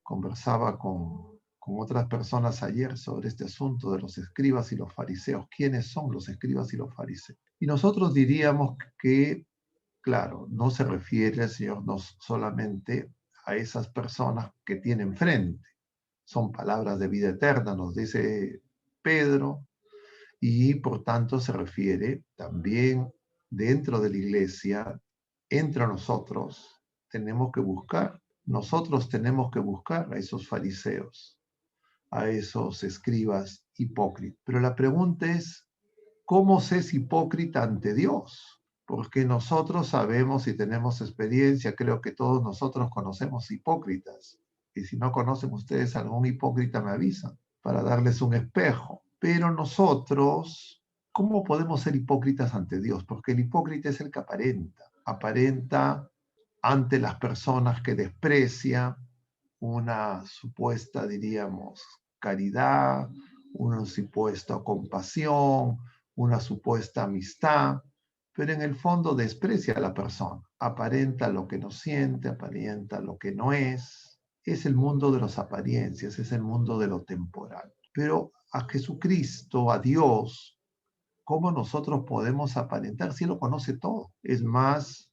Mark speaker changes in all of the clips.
Speaker 1: Conversaba con otras personas ayer sobre este asunto de los escribas y los fariseos. ¿Quiénes son los escribas y los fariseos? Y nosotros diríamos que, claro, no se refiere el Señor no solamente a esas personas que tienen frente. Son palabras de vida eterna, nos dice Pedro, y por tanto se refiere también dentro de la iglesia, entre nosotros, nosotros tenemos que buscar a esos fariseos, a esos escribas hipócritas. Pero la pregunta es, ¿cómo se es hipócrita ante Dios? Porque nosotros sabemos y tenemos experiencia, creo que todos nosotros conocemos hipócritas. Y si no conocen ustedes algún hipócrita, me avisan para darles un espejo. Pero nosotros, ¿cómo podemos ser hipócritas ante Dios? Porque el hipócrita es el que aparenta ante las personas que desprecia una supuesta, diríamos, caridad, una supuesta compasión, una supuesta amistad, pero en el fondo desprecia a la persona, aparenta lo que no siente, aparenta lo que no es. Es el mundo de las apariencias, es el mundo de lo temporal. Pero a Jesucristo, a Dios, ¿cómo nosotros podemos aparentar si Él lo conoce todo? Es más,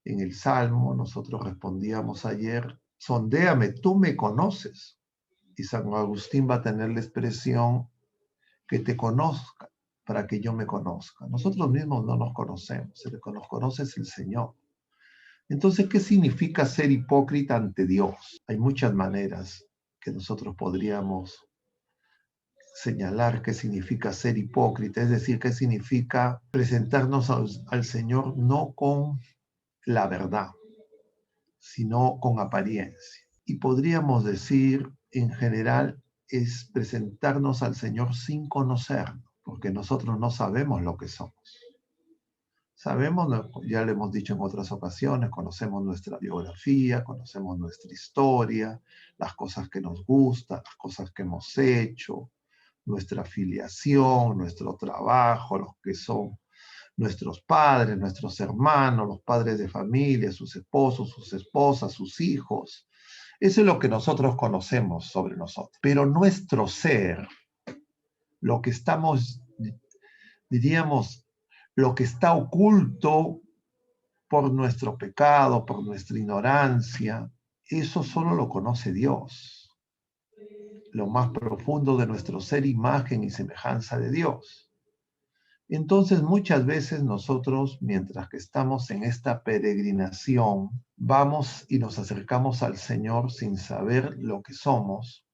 Speaker 1: en el Salmo nosotros respondíamos ayer, sondéame, tú me conoces. Y San Agustín va a tener la expresión que te conozca para que yo me conozca. Nosotros mismos no nos conocemos, el que nos conoce es el Señor. Entonces, ¿qué significa ser hipócrita ante Dios? Hay muchas maneras que nosotros podríamos señalar qué significa ser hipócrita, es decir, qué significa presentarnos al Señor no con la verdad, sino con apariencia. Y podríamos decir, en general, es presentarnos al Señor sin conocernos, porque nosotros no sabemos lo que somos. Sabemos, ya lo hemos dicho en otras ocasiones, conocemos nuestra biografía, conocemos nuestra historia, las cosas que nos gustan, las cosas que hemos hecho, nuestra filiación, nuestro trabajo, los que son nuestros padres, nuestros hermanos, los padres de familia, sus esposos, sus esposas, sus hijos. Eso es lo que nosotros conocemos sobre nosotros. Pero nuestro ser, lo que estamos, diríamos, lo que está oculto por nuestro pecado, por nuestra ignorancia, eso solo lo conoce Dios. Lo más profundo de nuestro ser, imagen y semejanza de Dios. Entonces, muchas veces nosotros, mientras que estamos en esta peregrinación, vamos y nos acercamos al Señor sin saber lo que somos,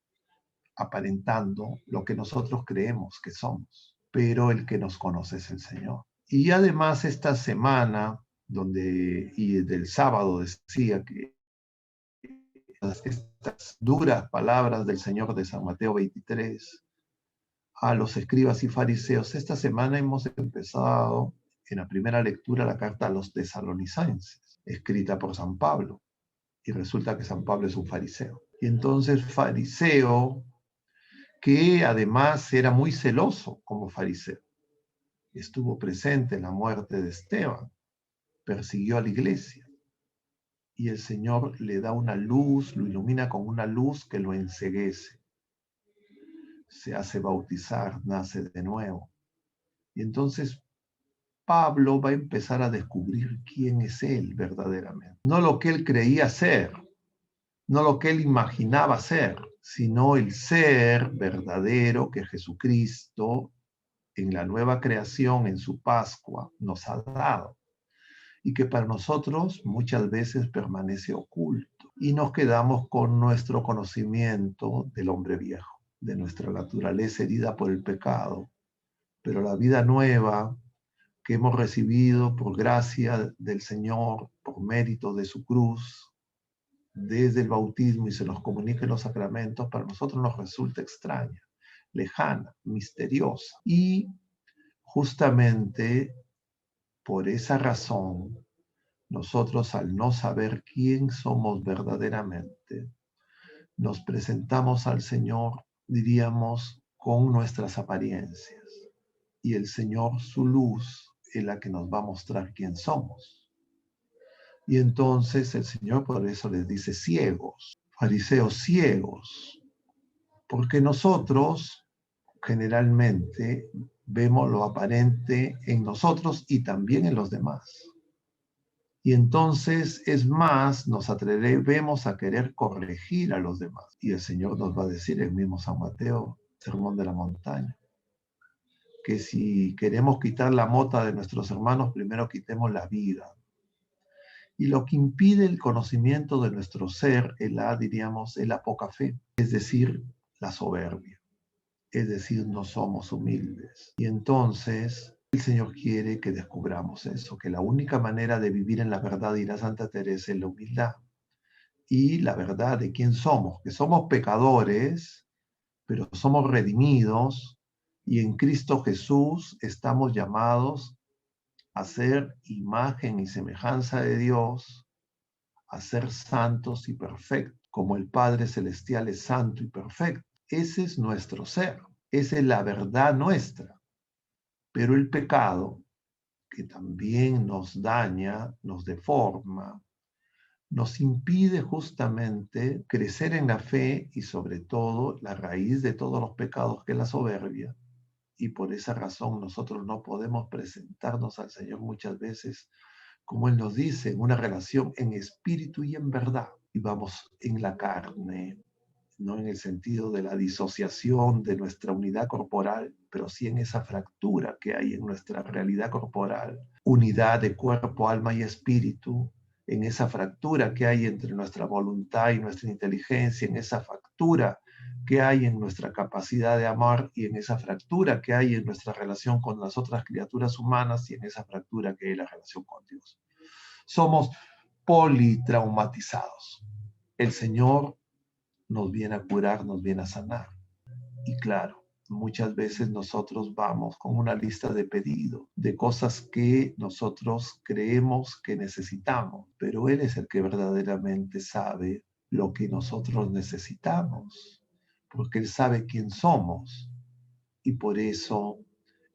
Speaker 1: aparentando lo que nosotros creemos que somos, pero el que nos conoce es el Señor. Y además esta semana, y del sábado decía que estas duras palabras del Señor de San Mateo 23, a los escribas y fariseos. Esta semana hemos empezado en la primera lectura la carta a los tesalonicenses, escrita por San Pablo. Y resulta que San Pablo es un fariseo. Y entonces fariseo, que además era muy celoso como fariseo, estuvo presente en la muerte de Esteban, persiguió a la iglesia. Y el Señor le da una luz, lo ilumina con una luz que lo enceguece. Se hace bautizar, nace de nuevo. Y entonces Pablo va a empezar a descubrir quién es él verdaderamente. No lo que él creía ser, no lo que él imaginaba ser, sino el ser verdadero que Jesucristo en la nueva creación, en su Pascua, nos ha dado. Y que para nosotros muchas veces permanece oculto. Y nos quedamos con nuestro conocimiento del hombre viejo, de nuestra naturaleza herida por el pecado. Pero la vida nueva que hemos recibido por gracia del Señor, por mérito de su cruz, desde el bautismo y se nos comunica en los sacramentos, para nosotros nos resulta extraña, lejana, misteriosa. Y justamente por esa razón, nosotros al no saber quién somos verdaderamente, nos presentamos al Señor, diríamos, con nuestras apariencias. Y el Señor, su luz, es la que nos va a mostrar quién somos. Y entonces el Señor por eso les dice ciegos, fariseos ciegos, porque nosotros generalmente vemos lo aparente en nosotros y también en los demás. Y entonces, es más, nos atrevemos a querer corregir a los demás. Y el Señor nos va a decir, el mismo San Mateo, Sermón de la Montaña, que si queremos quitar la mota de nuestros hermanos, primero quitemos la vida. Y lo que impide el conocimiento de nuestro ser diríamos, es la poca fe, es decir, la soberbia. Es decir, no somos humildes. Y entonces el Señor quiere que descubramos eso, que la única manera de vivir en la verdad, dirá Santa Teresa, es la humildad. Y la verdad de quién somos, que somos pecadores, pero somos redimidos y en Cristo Jesús estamos llamados a ser imagen y semejanza de Dios, a ser santos y perfectos, como el Padre Celestial es santo y perfecto. Ese es nuestro ser, esa es la verdad nuestra. Pero el pecado, que también nos daña, nos deforma, nos impide justamente crecer en la fe y sobre todo la raíz de todos los pecados, que es la soberbia. Y por esa razón nosotros no podemos presentarnos al Señor muchas veces, como Él nos dice, en una relación en espíritu y en verdad. Y vamos en la carne, no en el sentido de la disociación de nuestra unidad corporal, pero sí en esa fractura que hay en nuestra realidad corporal, unidad de cuerpo, alma y espíritu, en esa fractura que hay entre nuestra voluntad y nuestra inteligencia, en esa fractura que hay en nuestra capacidad de amar y en esa fractura que hay en nuestra relación con las otras criaturas humanas y en esa fractura que hay en la relación con Dios. Somos politraumatizados. El Señor nos viene a curar, nos viene a sanar. Y claro, muchas veces nosotros vamos con una lista de pedidos, de cosas que nosotros creemos que necesitamos, pero Él es el que verdaderamente sabe lo que nosotros necesitamos, porque Él sabe quién somos. Y por eso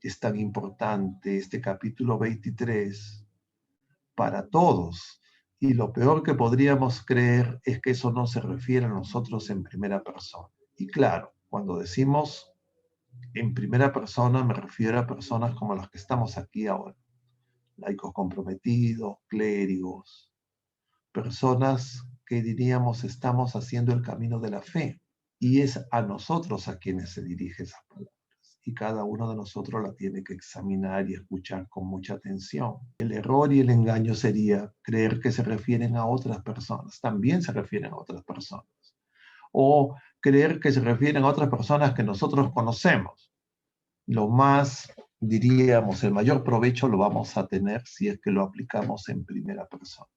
Speaker 1: es tan importante este capítulo 23 para todos. Y lo peor que podríamos creer es que eso no se refiere a nosotros en primera persona. Y claro, cuando decimos en primera persona, me refiero a personas como las que estamos aquí ahora. Laicos comprometidos, clérigos, personas que diríamos estamos haciendo el camino de la fe. Y es a nosotros a quienes se dirige esa palabra. Y cada uno de nosotros la tiene que examinar y escuchar con mucha atención. El error y el engaño sería creer que se refieren a otras personas. También se refieren a otras personas. O creer que se refieren a otras personas que nosotros conocemos. Lo más, diríamos, el mayor provecho lo vamos a tener si es que lo aplicamos en primera persona.